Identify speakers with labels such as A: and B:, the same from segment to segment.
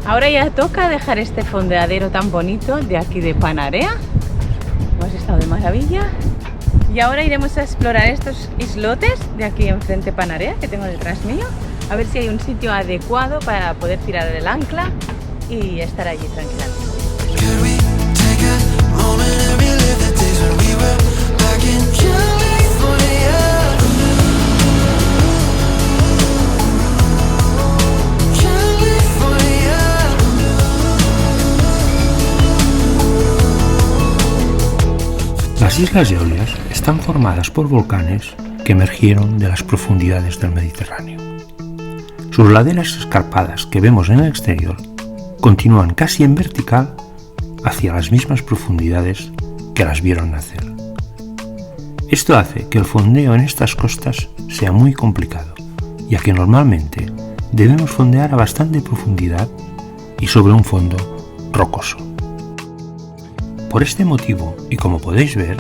A: Ahora ya toca dejar este fondeadero tan bonito de aquí de Panarea. Hemos estado de maravilla. Y ahora iremos a explorar estos islotes de aquí enfrente Panarea, que tengo detrás mío. A ver si hay un sitio adecuado para poder tirar el ancla y estar allí tranquilamente.
B: Las Islas Eolias están formadas por volcanes que emergieron de las profundidades del Mediterráneo. Sus laderas escarpadas que vemos en el exterior continúan casi en vertical hacia las mismas profundidades que las vieron nacer. Esto hace que el fondeo en estas costas sea muy complicado, ya que normalmente debemos fondear a bastante profundidad y sobre un fondo rocoso. Por este motivo, y como podéis ver,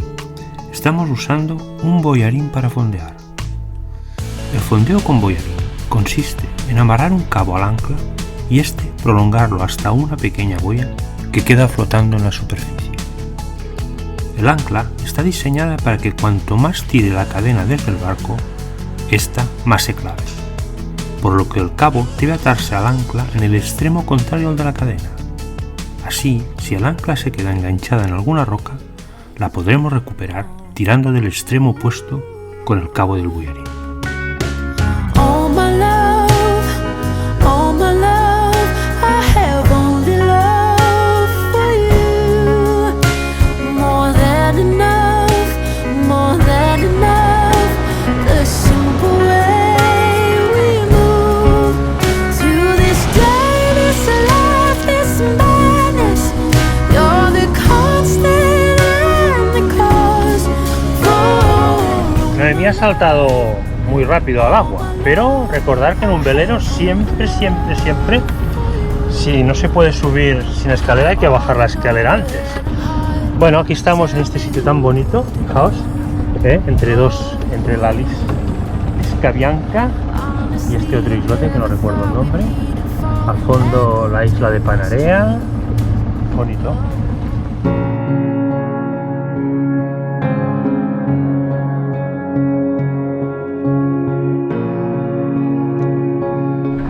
B: estamos usando un boyarín para fondear. El fondeo con boyarín consiste en amarrar un cabo al ancla y prolongarlo hasta una pequeña boya que queda flotando en la superficie. El ancla está diseñada para que cuanto más tire la cadena desde el barco, ésta más se clave, por lo que el cabo debe atarse al ancla en el extremo contrario al de la cadena. Así, si el ancla se queda enganchada en alguna roca, la podremos recuperar tirando del extremo opuesto con el cabo del boyarín.
C: Me ha saltado muy rápido al agua, pero recordar que en un velero siempre, si no se puede subir sin escalera, hay que bajar la escalera antes. Bueno, aquí estamos en este sitio tan bonito, fijaos, entre la Lisca Bianca y este otro islote que no recuerdo el nombre. Al fondo la isla de Panarea, bonito.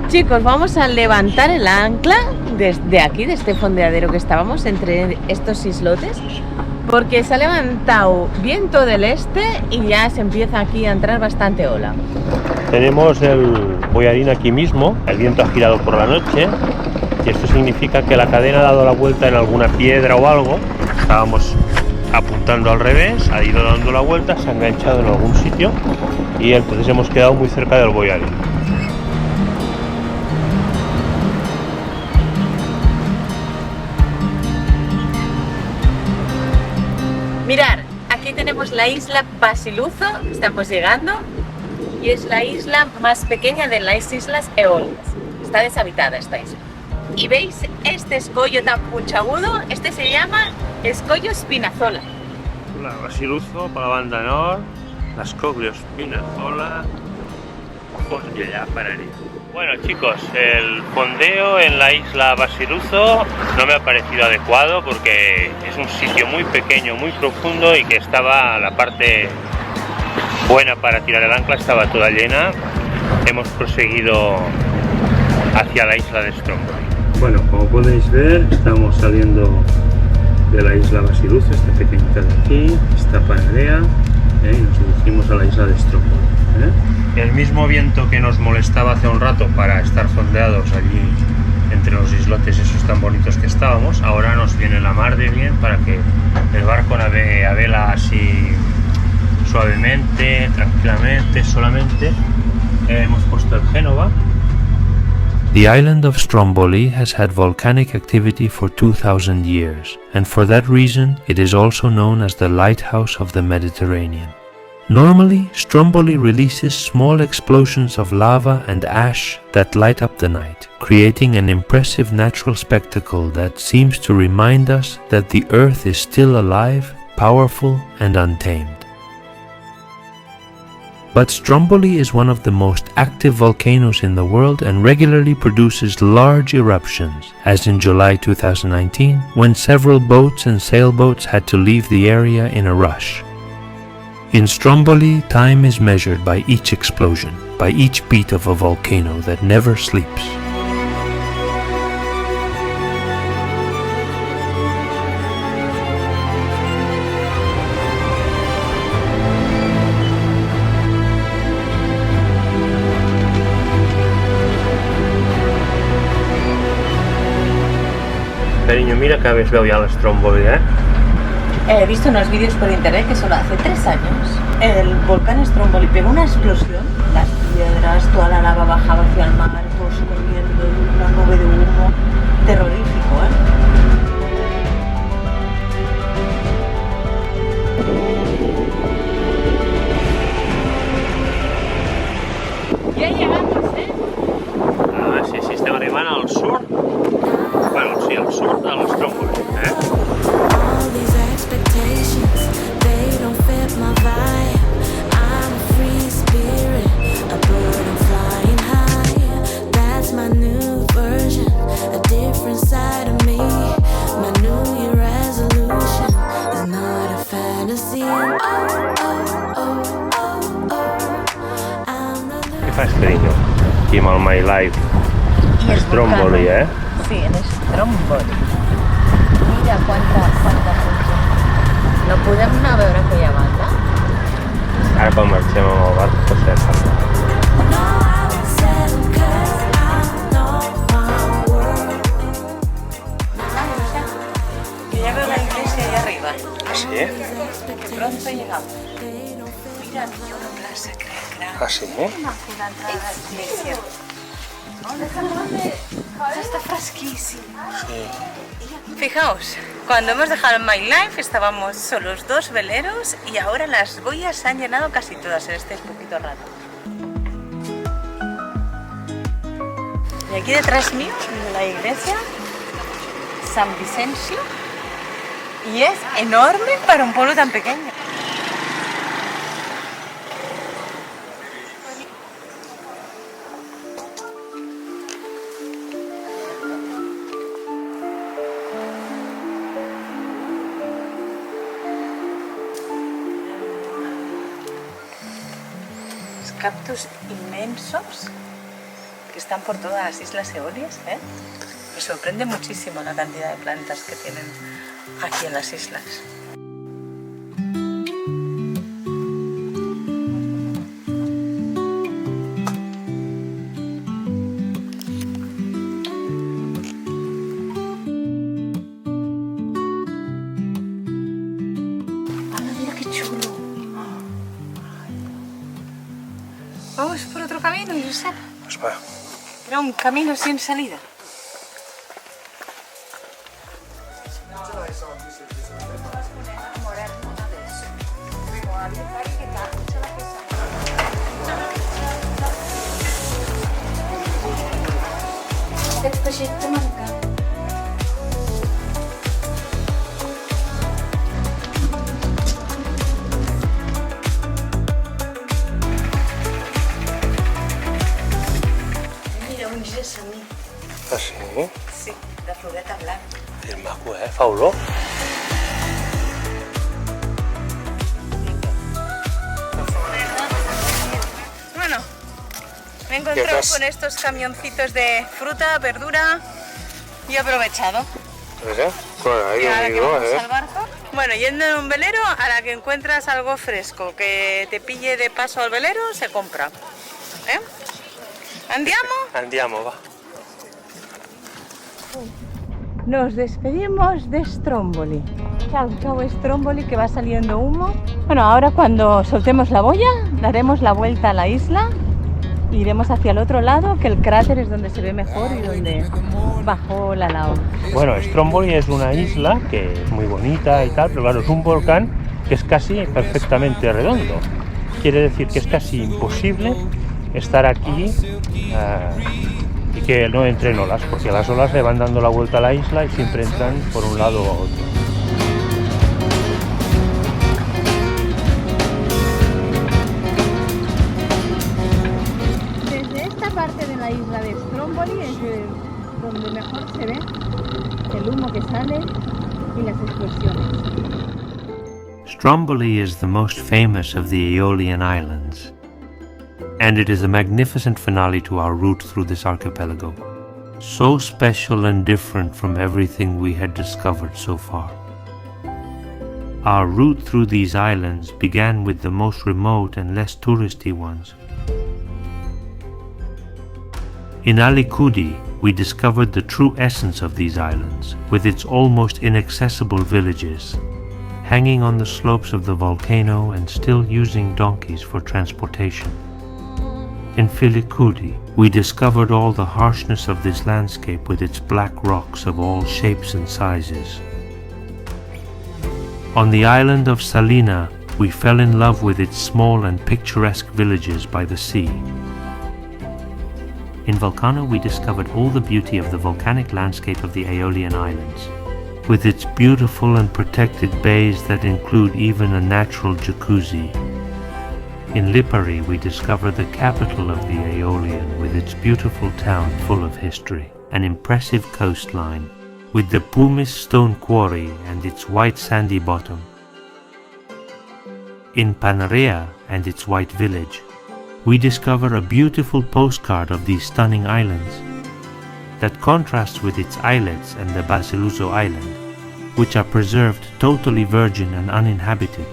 A: Chicos, vamos a levantar el ancla desde aquí, de este fondeadero que estábamos entre estos islotes, porque se ha levantado viento del este y ya se empieza aquí a entrar bastante ola.
C: Tenemos el boyarín aquí mismo, el viento ha girado por la noche y esto significa que la cadena ha dado la vuelta en alguna piedra o algo. Estábamos apuntando al revés, ha ido dando la vuelta, se ha enganchado en algún sitio y entonces hemos quedado muy cerca del boyarín.
A: Mirad, aquí tenemos la isla Basiluzo, estamos llegando, y es la isla más pequeña de las Islas Eolias. Está deshabitada esta isla. Y veis este escollo tan punxagudo, este se llama escollo Spinazzola.
C: La Basiluzo para la banda nord, l'escollo Spinazzola, i allà Panarea. Bueno chicos, el fondeo en la isla Basiluzo no me ha parecido adecuado porque es un sitio muy pequeño, muy profundo y que estaba la parte buena para tirar el ancla, estaba toda llena. Hemos proseguido hacia la isla de Stromboli. Bueno, como podéis ver, estamos saliendo de la isla Basiluzo, esta pequeñita de aquí, esta Panarea, y nos dirigimos a la isla de Stromboli. El mismo viento que nos molestaba hace un rato para estar fondeados allí entre los islotes esos tan bonitos que estábamos, ahora nos viene la mar de bien para que el barco navegue a vela así suavemente, tranquilamente, solamente. Hemos puesto el Génova.
B: The island of Stromboli has had volcanic activity for 2,000 years, and for that reason it is also known as the lighthouse of the Mediterranean. Normally, Stromboli releases small explosions of lava and ash that light up the night, creating an impressive natural spectacle that seems to remind us that the Earth is still alive, powerful and untamed. But Stromboli is one of the most active volcanoes in the world and regularly produces large eruptions, as in July 2019, when several boats and sailboats had to leave the area in a rush. In Stromboli, time is measured by each explosion, by each beat of a volcano that never sleeps.
C: Cariño, mira que habéis veo ya el Stromboli, ¿eh?
A: He visto unos vídeos por internet que solo hace 3 años el volcán Stromboli pegó una explosión, las piedras, toda la lava bajaba hacia el mar, todos corriendo, una nube de humo, terrorífico, ¿eh? Ya llegamos, ¿eh?
C: Ah, sí, sí, estem arribant al sud. Bueno, sí, al sud de l'Stromboli, eh?
D: All these expectations, they don't fit my vibe. I'm a free spirit, a bird and flying high. That's my new version, a different side of me. My New Year resolution is not a fantasy. Oh, oh, oh, oh, oh. I'm not
C: Què fas, carinyo? Aquí amb el My Life Stromboli, eh?
A: Sí, en Stromboli. Mira quanta gent. No podem anar a veure aquella banda?
C: Ara quan marxem amb el barco potser parlar.
D: No, I won't settle 'cause I know my world.
A: Que ya veo la iglesia ahí arriba.
C: Ah, sí?
A: Que pronto llegamos. Mira toda la plaza, creo.
C: Ah, sí?
A: Aquí la entrada a la iglesia. Está fresquísimo.
C: Sí.
A: Fijaos, cuando hemos dejado el My Life estábamos solos 2 veleros y ahora las boyas se han llenado casi todas en este poquito rato. Y aquí detrás mío, la iglesia San Vicencio, y es enorme para un pueblo tan pequeño. Cactus inmensos que están por todas las islas Eolias, ¿eh? Me sorprende muchísimo la cantidad de plantas que tienen aquí en las islas. Mira qué chulo. Vamos por otro camino, Josep.
C: Pues va.
A: Era un camino sin salida. Mira, un gessamí.
C: Ah, sí?
A: Sí, de floreta blanca.
C: És maco, eh? Fa olor.
A: Bueno, me he encontrado con estos camioncitos de fruta, verdura y he aprovechado.
C: Bueno, ahí
A: Y ahora que vamos
C: ¿eh?
A: al barco. Bueno, yendo en un velero, a la que encuentras algo fresco que te pille de paso al velero, se compra. ¿Eh? ¿Andiamo?
C: Andiamo, va.
A: Nos despedimos de Stromboli. Chao, chao Stromboli, que va saliendo humo. Bueno, ahora cuando soltemos la boya, daremos la vuelta a la isla. Iremos hacia el otro lado, que el cráter es donde se ve mejor y donde bajó la lava.
C: Bueno, Stromboli es una isla que es muy bonita y tal, pero claro, es un volcán que es casi perfectamente redondo. Quiere decir que es casi imposible estar aquí y que no entren olas, porque las olas le van dando la vuelta a la isla y siempre entran por un lado o otro.
A: el humo que sale y las explosiones.
B: Stromboli is the most famous of the Aeolian Islands, and it is a magnificent finale to our route through this archipelago, so special and different from everything we had discovered so far. Our route through these islands began with the most remote and less touristy ones. In Alicudi, we discovered the true essence of these islands, with its almost inaccessible villages, hanging on the slopes of the volcano and still using donkeys for transportation. In Filicudi, we discovered all the harshness of this landscape with its black rocks of all shapes and sizes. On the island of Salina, we fell in love with its small and picturesque villages by the sea. In Vulcano, we discovered all the beauty of the volcanic landscape of the Aeolian Islands, with its beautiful and protected bays that include even a natural jacuzzi. In Lipari, we discovered the capital of the Aeolian with its beautiful town full of history, an impressive coastline, with the Pumis stone quarry and its white sandy bottom. In Panarea and its white village, we discover a beautiful postcard of these stunning islands that contrasts with its islets and the Basiluso island, which are preserved totally virgin and uninhabited.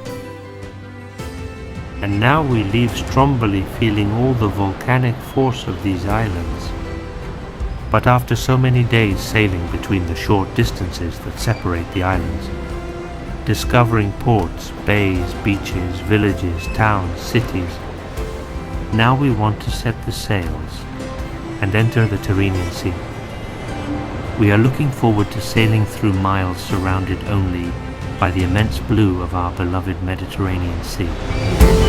B: And now we leave Stromboli feeling all the volcanic force of these islands. But after so many days sailing between the short distances that separate the islands, discovering ports, bays, beaches, villages, towns, cities, now we want to set the sails and enter the Tyrrhenian Sea. We are looking forward to sailing through miles surrounded only by the immense blue of our beloved Mediterranean Sea.